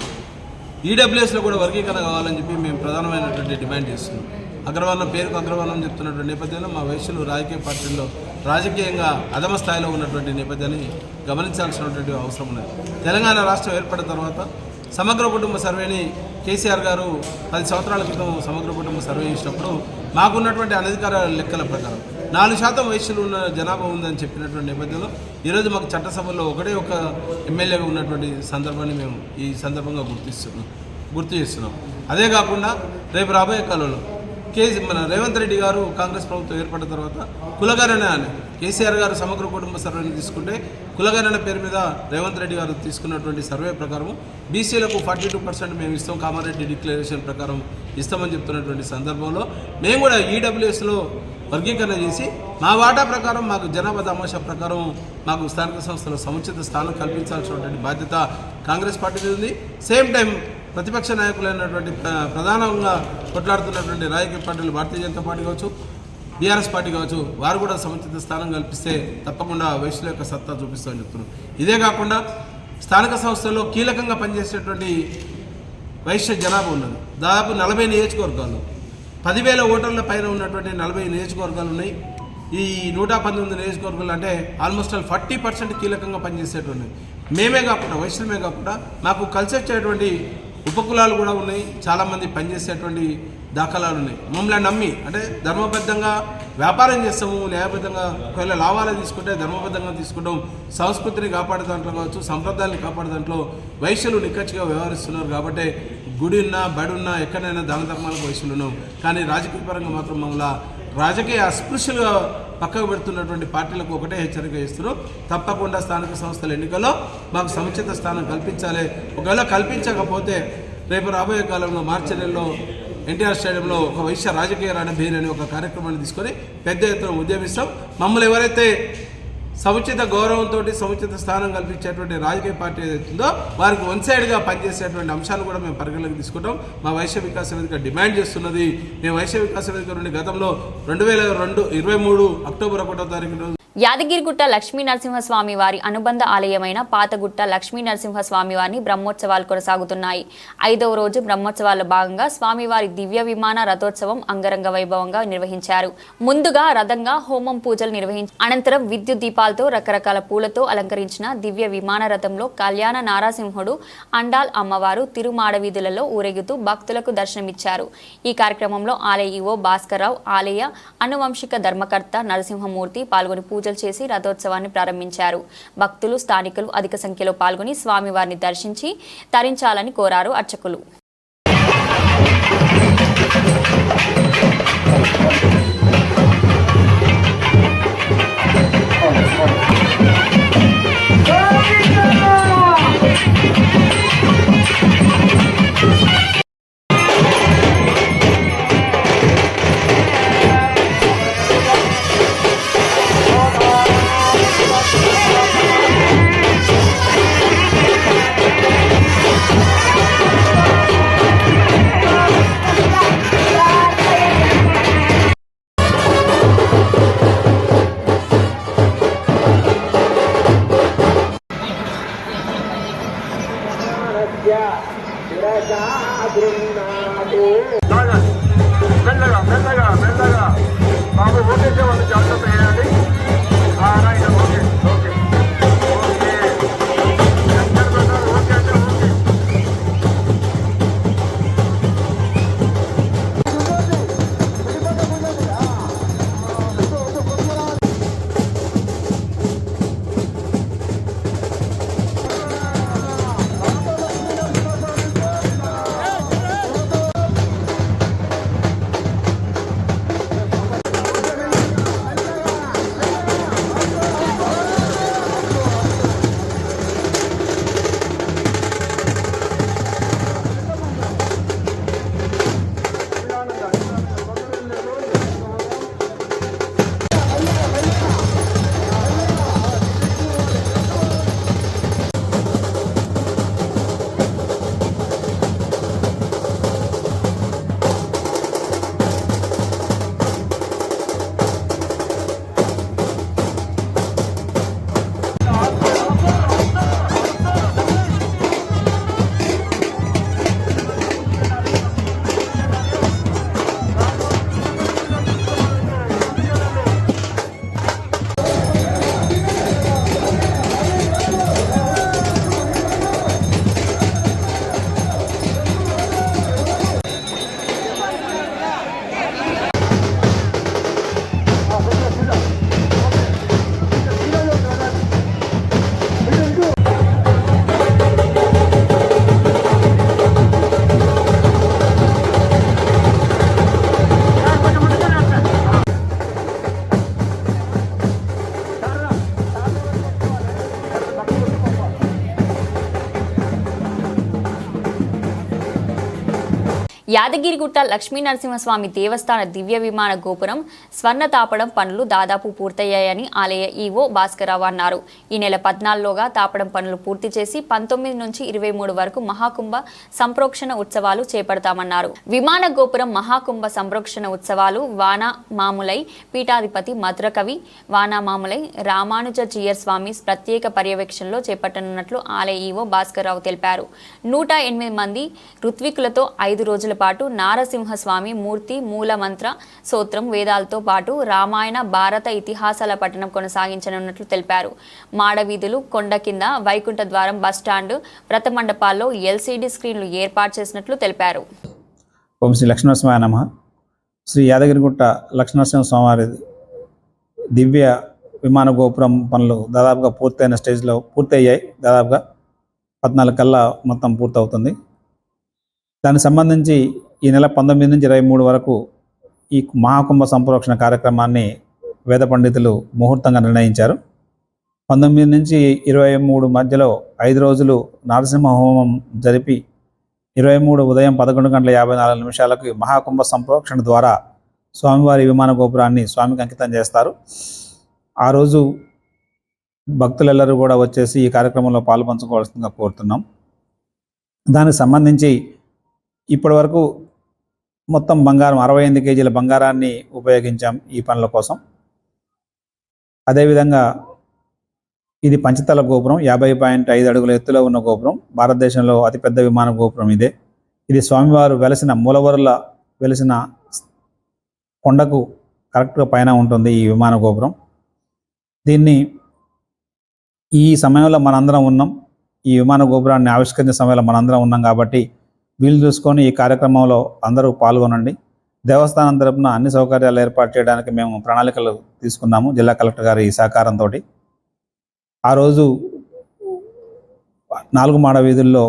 ఈడబ్ల్యూఎస్లో కూడా వర్గీకరణ కావాలని చెప్పి మేము ప్రధానమైనటువంటి డిమాండ్ చేస్తున్నాం. అగ్రవర్ణం పేరుకు అగ్రవర్ణం చెప్తున్నటువంటి నేపథ్యంలో మా వైశ్యులు రాజకీయ పార్టీల్లో రాజకీయంగా అధమ స్థాయిలో ఉన్నటువంటి నేపథ్యాన్ని గమనించాల్సినటువంటి అవసరం ఉన్నది. తెలంగాణ రాష్ట్రం ఏర్పడిన తర్వాత సమగ్ర కుటుంబ సర్వేని కేసీఆర్ గారు 10 సంవత్సరాల క్రితం సమగ్ర కుటుంబ సర్వే చేసినప్పుడు మాకున్నటువంటి అనధికార లెక్కల ప్రకారం 4% వైశ్యులు ఉన్న జనాభా ఉందని చెప్పినటువంటి నేపథ్యంలో ఈరోజు మాకు చట్టసభలో ఒక ఎమ్మెల్యేగా ఉన్నటువంటి సందర్భాన్ని మేము ఈ సందర్భంగా గుర్తు చేస్తున్నాం. అదే కాకుండా రేపు రాబోయే కాలంలో మన రేవంత్ రెడ్డి గారు కాంగ్రెస్ ప్రభుత్వం ఏర్పడిన తర్వాత కులగణన అని కేసీఆర్ గారు సమగ్ర కుటుంబ సర్వేని తీసుకుంటే కులగణన పేరు మీద రేవంత్ రెడ్డి గారు తీసుకున్నటువంటి సర్వే ప్రకారం బీసీలకు 42% మేము ఇస్తాం, కామారెడ్డి డిక్లరేషన్ ప్రకారం ఇస్తామని చెప్తున్నటువంటి సందర్భంలో మేము కూడా ఈడబ్ల్యూఎస్లో వర్గీకరణ చేసి మా వాటా ప్రకారం మాకు జనాభా దామాషా ప్రకారం మాకు స్థానిక సంస్థలో సముచిత స్థానం కల్పించాల్సినటువంటి బాధ్యత కాంగ్రెస్ పార్టీ ఉంది. సేమ్ టైం ప్రతిపక్ష నాయకులైనటువంటి ప్రధానంగా కొట్లాడుతున్నటువంటి రాజకీయ పార్టీలు భారతీయ జనతా పార్టీ కావచ్చు, బీఆర్ఎస్ పార్టీ కావచ్చు, వారు కూడా సముచిత స్థానం కల్పిస్తే తప్పకుండా వైశ్యుల యొక్క సత్తా చూపిస్తామని చెప్తున్నారు. ఇదే కాకుండా స్థానిక సంస్థల్లో కీలకంగా పనిచేసేటువంటి వైశ్య జనాభా ఉన్నది. దాదాపు 40 నియోజకవర్గాలు 10,000 ఓటర్ల పైన ఉన్నటువంటి 40 నియోజకవర్గాలు ఉన్నాయి. ఈ 119 నియోజకవర్గాలు అంటే ఆల్మోస్ట్ 40% కీలకంగా పనిచేసేటువంటి మేమే కాకుండా వైశ్యులమే కాకుండా మాకు కలిసి వచ్చేటువంటి ఉపకులాలు కూడా ఉన్నాయి. చాలామంది పనిచేసేటువంటి దాఖలాలు ఉన్నాయి. మమ్మల్ని నమ్మి అంటే ధర్మబద్ధంగా వ్యాపారం చేస్తాము, న్యాయబద్ధంగా ఒకవేళ లాభాలు తీసుకుంటే ధర్మబద్ధంగా తీసుకుంటాం, సంస్కృతిని కాపాడే దాంట్లో కావచ్చు, సంప్రదాయాన్ని కాపాడే దాంట్లో వైశ్యులు నిక్కచ్చిగా వ్యవహరిస్తున్నారు. కాబట్టి గుడి ఉన్నా బడి ఉన్నా ఎక్కడైనా దాన ధర్మాలకు వైశ్యులు ఉన్నాం. కానీ రాజకీయ పరంగా మాత్రం మమ్మల్ని రాజకీయ అస్పృశ్యులుగా పక్కకు పెడుతున్నటువంటి పార్టీలకు ఒకటే హెచ్చరిక చేస్తున్నారు. తప్పకుండా స్థానిక సంస్థల ఎన్నికల్లో మాకు సముచిత స్థానం కల్పించాలి. ఒకవేళ కల్పించకపోతే రేపు రాబోయే కాలంలో మార్చి నెలలో ఎన్టీఆర్ స్టేడియంలో ఒక వైశ్య రాజకీయ రణభేరి అనే ఒక కార్యక్రమాన్ని తీసుకొని పెద్ద ఎత్తున ఉద్యమిస్తాం. మమ్మల్ని ఎవరైతే సముచిత గౌరవంతో సముచిత స్థానం కల్పించేటువంటి రాజకీయ పార్టీ ఏదైతుందో వారికి వన్ సైడ్గా పనిచేసేటువంటి అంశాలు కూడా మేము పరిగణలోకి తీసుకుంటాం. మా వైశ్య వికాస వేదిక డిమాండ్ చేస్తున్నది. మేము వైశ్య వికాస వేదిక నుండి గతంలో 2023 అక్టోబర్ 1వ తారీఖు రోజు యాదగిరిగుట్ట లక్ష్మీ నరసింహస్వామి వారి అనుబంధ ఆలయమైన పాతగుట్ట లక్ష్మీ నరసింహస్వామి వారిని బ్రహ్మోత్సవాలు కొనసాగుతున్నాయి. 5వ రోజు బ్రహ్మోత్సవాల్లో భాగంగా స్వామివారి దివ్య విమాన రథోత్సవం అంగరంగ వైభవంగా నిర్వహించారు. ముందుగా రథంగా హోమం పూజలు నిర్వహించి అనంతరం విద్యుత్ దీపాలతో రకరకాల పూలతో అలంకరించిన దివ్య విమాన రథంలో కళ్యాణ నారసింహుడు, అండాల్ అమ్మవారు తిరుమాడవీధులలో ఊరేగుతూ భక్తులకు దర్శనమిచ్చారు. ఈ కార్యక్రమంలో ఆలయ ఈవో భాస్కర్రావు, ఆలయ అనువంశిక ధర్మకర్త నరసింహమూర్తి పాల్గొని పూజలు చేసి రథోత్సవాన్ని ప్రారంభించారు. భక్తులు, స్థానికులు అధిక సంఖ్యలో పాల్గొని స్వామివారిని దర్శించి తరించాలని కోరారు అర్చకులు. యాదగిరిగుట్ట లక్ష్మీ నరసింహస్వామి దేవస్థాన దివ్య విమాన గోపురం స్వర్ణ తాపడం పనులు దాదాపు పూర్తయ్యాయని ఆలయ ఈవో భాస్కరరావు అన్నారు. ఈ నెల 14లోగా తాపడం పనులు పూర్తి చేసి 19 నుంచి 23 వరకు మహాకుంభ సంప్రోక్షణ ఉత్సవాలు చేపడతామన్నారు. విమాన గోపురం మహాకుంభ సంప్రోక్షణ ఉత్సవాలు వానామాములై పీఠాధిపతి మధురకవి వానామాములై రామానుజీయర్ స్వామి ప్రత్యేక పర్యవేక్షణలో చేపట్టనున్నట్లు ఆలయ ఈవో భాస్కరరావు తెలిపారు. 108 మంది ఋత్వికులతో 5 రోజుల పాటు నారసింహస్వామి మూర్తి మూల మంత్ర స్తోత్రం వేదాలతో పాటు రామాయణ భారత ఇతిహాసాల పఠనం కొనసాగించనున్నట్లు తెలిపారు. మాడవీధులు, కొండ కింద, వైకుంఠ ద్వారం, బస్టాండ్, వ్రత మండపాల్లో ఎల్సీడీ స్క్రీన్లు ఏర్పాటు చేసినట్లు తెలిపారు. ఓం శ్రీ లక్ష్మీనరసింహాయ నమః. శ్రీ యాదగిరిగుట్ట లక్ష్మీనరసింహ స్వామివారి దివ్య విమాన గోపురం పనులు దాదాపుగా పూర్తయిన స్టేజ్లో పూర్తయ్యాయి. దాదాపుగా 14 కల్లా మొత్తం పూర్తవుతుంది. దానికి సంబంధించి ఈ నెల 19 నుంచి 23 వరకు ఈ మహాకుంభ సంప్రోక్షణ కార్యక్రమాన్ని వేద పండితులు ముహూర్తంగా నిర్ణయించారు. 19 నుంచి 23 మధ్యలో 5 రోజులు నరసింహ హోమం జరిపి 23 ఉదయం 11:54 మహాకుంభ సంప్రోక్షణ ద్వారా స్వామివారి విమాన గోపురాన్ని స్వామికి అంకితం చేస్తారు. ఆ రోజు భక్తులెల్లరూ కూడా వచ్చేసి ఈ కార్యక్రమంలో పాల్పంచుకోవాల్సిందిగా కోరుతున్నాం. దానికి సంబంధించి ఇప్పటి వరకు మొత్తం బంగారం 68 కేజీల బంగారాన్ని ఉపయోగించాం ఈ పనుల కోసం. అదేవిధంగా ఇది పంచతల గోపురం, 50.5 అడుగుల ఎత్తులో ఉన్న గోపురం. భారతదేశంలో అతిపెద్ద విమాన గోపురం ఇదే. ఇది స్వామివారు వెలసిన మూలవరుల వెలిసిన కొండకు కరెక్ట్గా పైన ఉంటుంది ఈ విమాన గోపురం. దీన్ని ఈ సమయంలో మనందరం ఉన్నాం. ఈ విమాన గోపురాన్ని ఆవిష్కరించే సమయంలో మనందరం ఉన్నాం కాబట్టి వీలు చూసుకొని ఈ కార్యక్రమంలో అందరూ పాల్గొనండి. దేవస్థానం తరపున అన్ని సౌకర్యాలు ఏర్పాటు చేయడానికి మేము ప్రణాళికలు తీసుకున్నాము జిల్లా కలెక్టర్ గారి సహకారంతో. ఆ రోజు 4 మాడ వీధుల్లో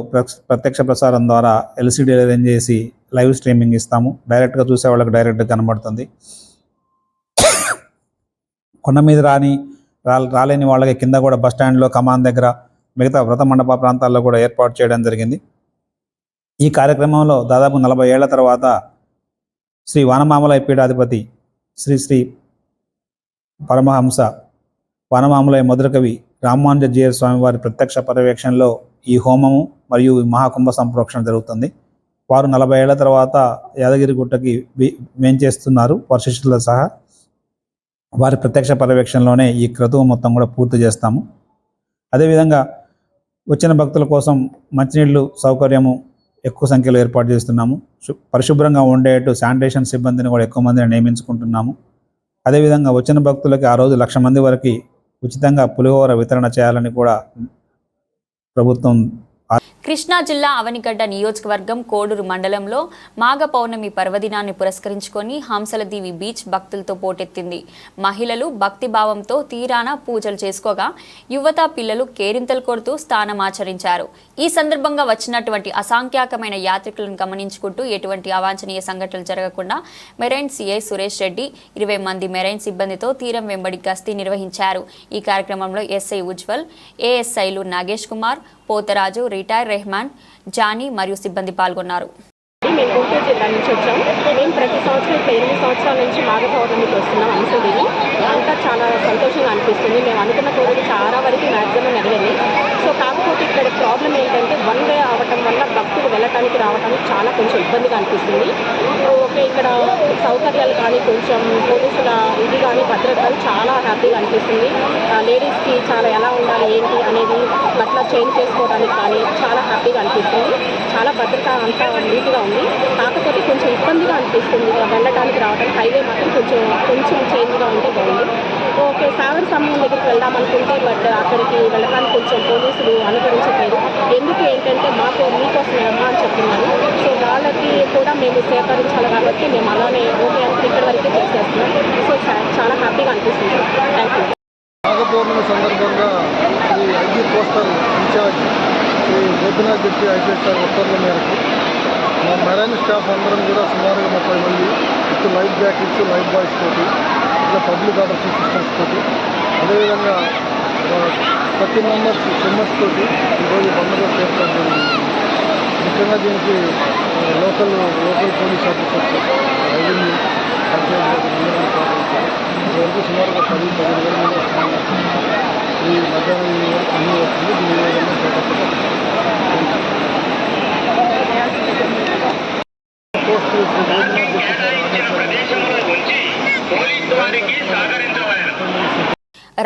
ప్రత్యక్ష ప్రసారం ద్వారా ఎల్సీడీ అరేంజ్ చేసి లైవ్ స్ట్రీమింగ్ ఇస్తాము. డైరెక్ట్గా చూసే వాళ్ళకి డైరెక్ట్గా కనబడుతుంది. కొండ మీద రాలేని వాళ్ళకి కింద కూడా బస్టాండ్లో, కమాన్ దగ్గర, మిగతా వ్రత మండప ప్రాంతాల్లో కూడా ఏర్పాటు చేయడం జరిగింది. ఈ కార్యక్రమంలో దాదాపు 40 ఏళ్ల తర్వాత శ్రీ వానమాములై పీఠాధిపతి శ్రీ శ్రీ పరమహంస వానమాములై మధురకవి రామానుజీయర్ స్వామివారి ప్రత్యక్ష పర్యవేక్షణలో ఈ హోమము మరియు మహాకుంభ సంప్రోక్షణ జరుగుతుంది. వారు 40 ఏళ్ల తర్వాత యాదగిరిగుట్టకి వేంచేస్తున్నారు వారి శిష్యులతో సహా. వారి ప్రత్యక్ష పర్యవేక్షణలోనే ఈ క్రతువు మొత్తం కూడా పూర్తి చేస్తాము. అదేవిధంగా వచ్చిన భక్తుల కోసం మంచినీళ్ళు సౌకర్యము ఎక్కువ సంఖ్యలో ఏర్పాటు చేస్తున్నాము. పరిశుభ్రంగా ఉండేట్టు శానిటేషన్ సిబ్బందిని కూడా ఎక్కువ మందిని నియమించుకుంటున్నాము. అదేవిధంగా వచ్చిన భక్తులకి ఆ రోజు 1,00,000 మంది వరకు ఉచితంగా పులిహోర వితరణ చేయాలని కూడా ప్రభుత్వం. కృష్ణా జిల్లా అవనిగడ్డ నియోజకవర్గం కోడూరు మండలంలో మాఘ పౌర్ణమి పర్వదినాన్ని పురస్కరించుకొని హంసలదీవి బీచ్ భక్తులతో పోటెత్తింది. మహిళలు భక్తిభావంతో తీరాన పూజలు చేసుకోగా యువత పిల్లలు కేరింతలు కొడుతూ స్నానమాచరించారు. ఈ సందర్భంగా వచ్చినటువంటి అసంఖ్యాకమైన యాత్రికులను గమనించుకుంటూ ఎటువంటి అవాంఛనీయ సంఘటనలు జరగకుండా మెరైన్ సిఐ సురేష్ రెడ్డి 20 మంది మెరైన్ సిబ్బందితో తీరం వెంబడి గస్తీ నిర్వహించారు. ఈ కార్యక్రమంలో ఎస్ఐ ఉజ్వల్, ఏఎస్ఐలు నాగేష్ కుమార్, పోతరాజు, రిటైర్ రెహమాన్, జానీ మరియు సిబ్బంది పాల్గొన్నారు. మేము గుంటూరు జిల్లా నుంచి వచ్చాము. మేము ప్రతి సంవత్సరం 8 సంవత్సరాల నుంచి మాఘ పౌర్ణమికి వస్తున్నాం హంసలదీవి. అంతా చాలా సంతోషంగా అనిపిస్తుంది. మేము అనుకున్న కోరిక చాలా వరకు మ్యాక్సిమం నెరవేరింది. సో కాకపోతే ఇక్కడ ప్రాబ్లం ఏంటంటే 1 వే అవ్వటం వల్ల భక్తులు వెళ్ళటానికి రావడానికి చాలా కొంచెం ఇబ్బందిగా అనిపిస్తుంది. ఓకే, ఇక్కడ సౌకర్యాలు కానీ కొంచెం పోలీసుల ఇది కానీ భద్రత చాలా హ్యాపీగా అనిపిస్తుంది. లేడీస్కి చాలా ఎలా ఉండాలి ఏంటి అనేది బట్ల చేంజ్ చేసుకోవడానికి కానీ చాలా హ్యాపీగా అనిపిస్తుంది. చాలా భద్రత అంతా నీట్గా ఉంది. కాకపోతే కొంచెం ఇబ్బందిగా అనిపిస్తుంది వెళ్ళడానికి రావడానికి. హైవే మాత్రం కొంచెం చేంజ్గా ఉంటే బాగుంది. ఓకే, సాగర్ సమయం దగ్గరికి వెళ్దాం అనుకుంటే బట్ అక్కడికి వెళ్ళడానికి కొంచెం పోలీసులు అనుకరించట్లేదు. ఎందుకు ఏంటంటే మీకోసం అమ్మా అని చెప్తున్నారు. సో వాళ్ళకి కూడా మేము సేకరించాలి కాబట్టి మేము అలానే ఓకే అంటే ఇక్కడి వరకే చేసేస్తున్నాం. సో చాలా హ్యాపీగా అనిపిస్తుంది. Thank you. మాఘ పౌర్ణమి సందర్భంగా Sri IG postal incharge Sri Gopinath Jetti IPS ఉత్తర్వుల మేరకు మా మెరైన్ స్టాఫ్ అందరం కూడా సుమారుగా 30 మంది with life jackets, life boys తోటి, ఇంకా పబ్లిక్ ఆర్డర్ సిస్టమ్స్ తోటి, అదేవిధంగా 30 మెంబర్స్ స్విమ్మర్స్ తోటి ఈరోజు పండుగ చేస్తాం. ముఖ్యంగా దీనికి లోకల్ పోలీస్ ఆఫీసర్స్, రెవెన్యూ, ఇంతవరకు సుమారుగా 10-15 వేల మంది వస్తున్నారు. ఈ మధ్యాహ్నం అన్నీ వస్తుంది. దీని విధంగా పోస్టు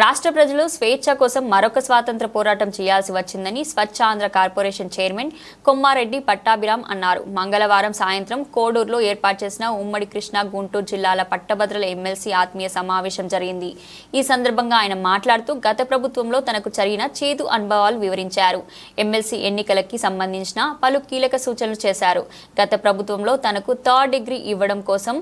రాష్ట్ర ప్రజలు స్వేచ్ఛ కోసం మరొక స్వాతంత్ర పోరాటం చేయాల్సి వచ్చిందని స్వచ్ఛాంధ్ర కార్పొరేషన్ చైర్మన్ కొమ్మారెడ్డి పట్టాభిరామ్ అన్నారు. మంగళవారం సాయంత్రం కోడూరులో ఏర్పాటు చేసిన ఉమ్మడి కృష్ణా గుంటూరు జిల్లాల పట్టభద్రుల ఎమ్మెల్సీ ఆత్మీయ సమావేశం జరిగింది. ఈ సందర్భంగా ఆయన మాట్లాడుతూ గత ప్రభుత్వంలో తనకు జరిగిన చేదు అనుభవాలు వివరించారు. ఎమ్మెల్సీ ఎన్నికలకి సంబంధించిన పలు కీలక సూచనలు చేశారు. గత ప్రభుత్వంలో తనకు 3rd డిగ్రీ ఇవ్వడం కోసం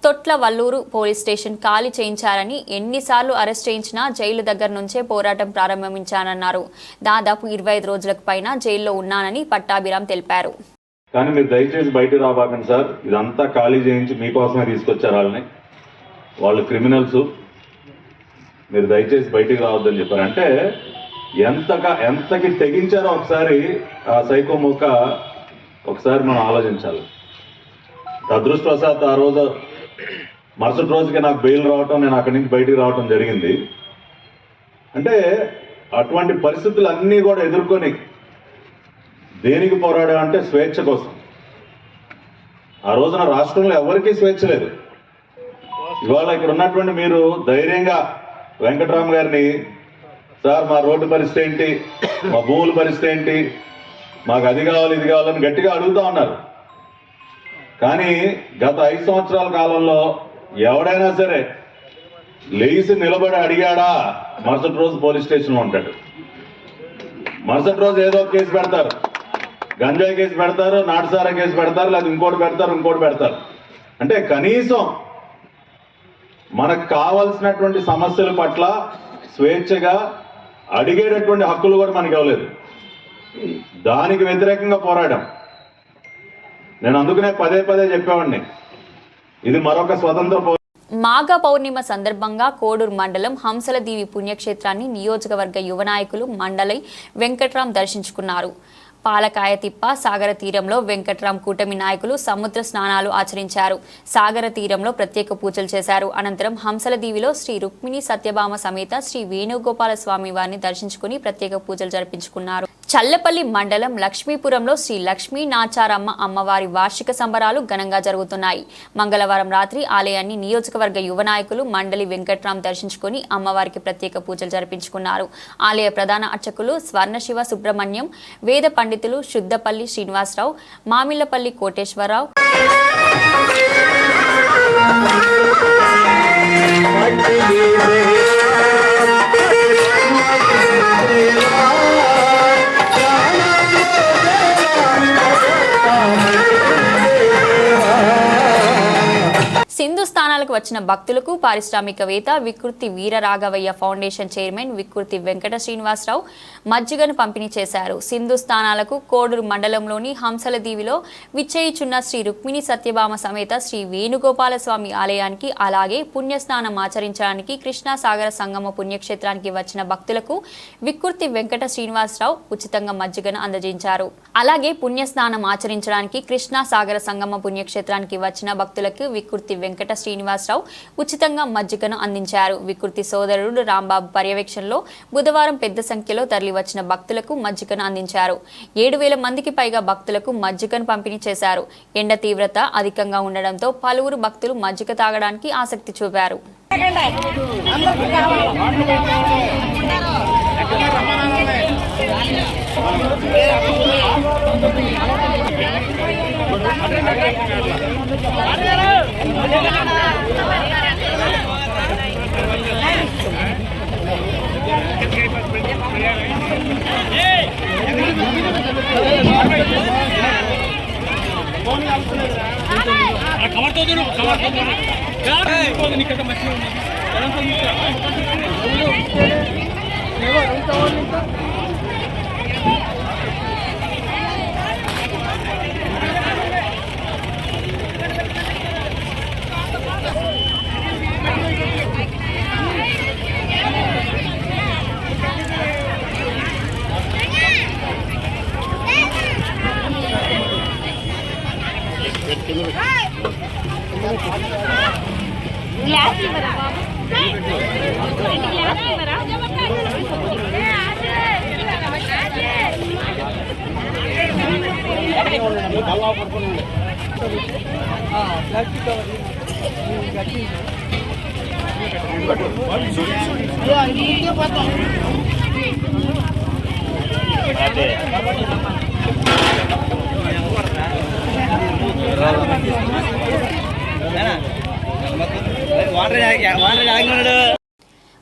తొట్ల వల్లూరు పోలీస్ స్టేషన్ ఖాళీ చేయించారని, ఎన్నిసార్లు అరెస్ట్ చేయించినా జైలు దగ్గర నుంచే పోరాటం ప్రారంభించానన్నారు. దాదాపు 25 రోజులకు పైన జైల్లో ఉన్నానని పట్టాభిరామ్ తెలిపారు. కానీ మీరు దయచేసి బయటకు రాబాకండి సార్, ఇదంతా ఖాళీ చేయించి మీకోసమే తీసుకొచ్చారు వాళ్ళని. వాళ్ళు క్రిమినల్స్, మీరు దయచేసి బయటికి రావద్దని చెప్పారు. అంటే ఎంతకి తెగించారో ఒకసారి ఆ సైకో మొక్క ఒకసారి మనం ఆలోచించాలి. అదృష్టవశాత్తు ఆ రోజు మరుసటి రోజుకి నాకు బెయిల్ రావటం, నేను అక్కడి నుంచి బయటికి రావటం జరిగింది. అంటే అటువంటి పరిస్థితులు అన్నీ కూడా ఎదుర్కొని దేనికి పోరాడా అంటే స్వేచ్ఛ కోసం. ఆ రోజున రాష్ట్రంలో ఎవరికీ స్వేచ్ఛ లేదు. ఇవాళ ఇక్కడ ఉన్నటువంటి మీరు ధైర్యంగా వెంకటరామ గారిని, సార్ మా రోడ్డు పరిస్థితి ఏంటి, మా భూముల పరిస్థితి ఏంటి, మాకు అది కావాలి ఇది కావాలని గట్టిగా అడుగుతూ ఉన్నారు. కానీ గత 5 సంవత్సరాల కాలంలో ఎవడైనా సరే లేచి నిలబడి అడిగాడా, మరుసటి రోజు పోలీస్ స్టేషన్లో ఉంటాడు. మరుసటి రోజు ఏదో కేసు పెడతారు, గంజాయి కేసు పెడతారు, నాటుసారా కేసు పెడతారు, లేదా ఇంకోటి పెడతారు. అంటే కనీసం మనకు కావాల్సినటువంటి సమస్యల పట్ల స్వేచ్ఛగా అడిగేటటువంటి హక్కులు కూడా మనకి ఇవ్వలేదు. దానికి వ్యతిరేకంగా పోరాడాం. నేను అందుకనే పదే చెప్పేవాడిని, ఇది మరొక స్వతంత్ర మాఘ పౌర్ణిమ సందర్భంగా కోడూరు మండలం హంసలదీవి పుణ్యక్షేత్రాన్ని నియోజకవర్గ యువ నాయకులు మండలై వెంకట్రామ్ దర్శించుకున్నారు. పాలకాయ తిప్ప సాగర తీరంలో వెంకట్రామ్ కూటమి నాయకులు సముద్ర స్నానాలు ఆచరించారు. సాగర తీరంలో ప్రత్యేక పూజలు చేశారు. అనంతరం హంసలదీవిలో శ్రీ రుక్మిణి సత్యభామ సమేత శ్రీ వేణుగోపాల స్వామి వారిని దర్శించుకుని ప్రత్యేక పూజలు జరిపించుకున్నారు. చల్లపల్లి మండలం లక్ష్మీపురంలో శ్రీ లక్ష్మీ నాచారమ్మ అమ్మవారి వార్షిక సంబరాలు ఘనంగా జరుగుతున్నాయి. మంగళవారం రాత్రి ఆలయాన్ని నియోజకవర్గ యువ నాయకులు మండలి వెంకట్రామ్ దర్శించుకుని అమ్మవారికి ప్రత్యేక పూజలు జరిపించుకున్నారు. ఆలయ ప్రధాన అర్చకులు స్వర్ణశివ సుబ్రహ్మణ్యం, వేద పండితులు శుద్ధపల్లి శ్రీనివాసరావు, మామిళ్లపల్లి కోటేశ్వరరావు, సింధు స్థానాలకు వచ్చిన భక్తులకు పారిశ్రామికవేత్త వికృతి వీరరాఘవయ్య ఫౌండేషన్ చైర్మన్ వికృతి వెంకట శ్రీనివాసరావు మజ్జిగను పంపిణీ చేశారు. సింధు స్థానాలకు కోడూరు మండలంలోని హంసలదీవిలో విచ్చేయిచున్న శ్రీ రుక్మిణి సత్యభామ సమేత శ్రీ వేణుగోపాల స్వామి ఆలయానికి, అలాగే పుణ్యస్నానం ఆచరించడానికి కృష్ణా సాగర సంగమ పుణ్యక్షేత్రానికి వచ్చిన భక్తులకు వికృతి వెంకట శ్రీనివాసరావు ఉచితంగా మజ్జిగను అందజేయించారు. అలాగే పుణ్యస్నానం ఆచరించడానికి కృష్ణా సాగర సంగమ పుణ్యక్షేత్రానికి వచ్చిన భక్తులకు వికృతి వెంకట శ్రీనివాసరావు ఉచితంగా మజ్జిగను అందించారు. వికృతి సోదరుడు రాంబాబు పర్యవేక్షణలో బుధవారం పెద్ద సంఖ్యలో తరలివచ్చిన భక్తులకు మజ్జిగను అందించారు. 7,000 మందికి పైగా భక్తులకు మజ్జిగను పంపిణీ చేశారు. ఎండ తీవ్రత అధికంగా ఉండడంతో పలువురు భక్తులు మజ్జిగ తాగడానికి ఆసక్తి చూపారు.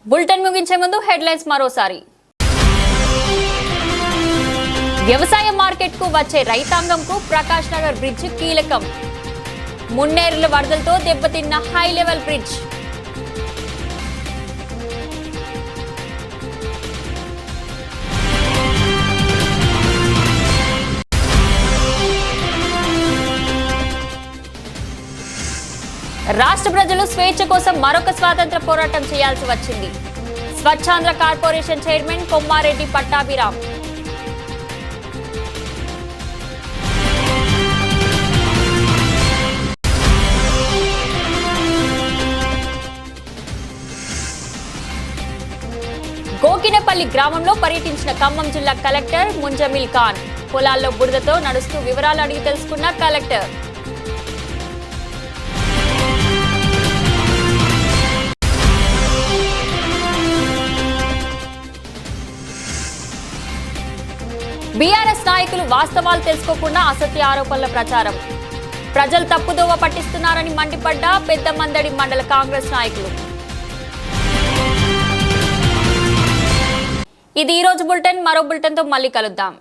బులెటిన్ ముగించే ముందు హెడ్లైన్స్ మరోసారి. వ్యవసాయ మార్కెట్ కు వచ్చే రైతాంగంకు ప్రకాష్ నగర్ బ్రిడ్జ్ కీలకం. మున్నేరుల వరదలతో దెబ్బతిన్న హై లెవెల్ బ్రిడ్జ్. రాష్ట్ర ప్రజలు స్వేచ్ఛ కోసం మరొక స్వాతంత్ర పోరాటం చేయాల్సి వచ్చింది. Swachhandhra corporation chairman Kommareddy Pattabhiram. గోకినపల్లి గ్రామంలో పర్యటించిన ఖమ్మం జిల్లా కలెక్టర్ ముంజమిల్ ఖాన్. పొలాల్లో బురదతో నడుస్తూ వివరాలు అడిగి తెలుసుకున్న కలెక్టర్. బీఆర్ఎస్ నాయకులు వాస్తవాలు తెలుసుకోకుండా అసత్య ఆరోపణల ప్రచారం. ప్రజలు తప్పుదోవ పట్టిస్తున్నారని మండిపడ్డ పెద్దమందడి మండల కాంగ్రెస్ నాయకులు. ఇది ఈ రోజు బులెటిన్. మరో బులెటిన్తో మళ్ళీ కలుద్దాం.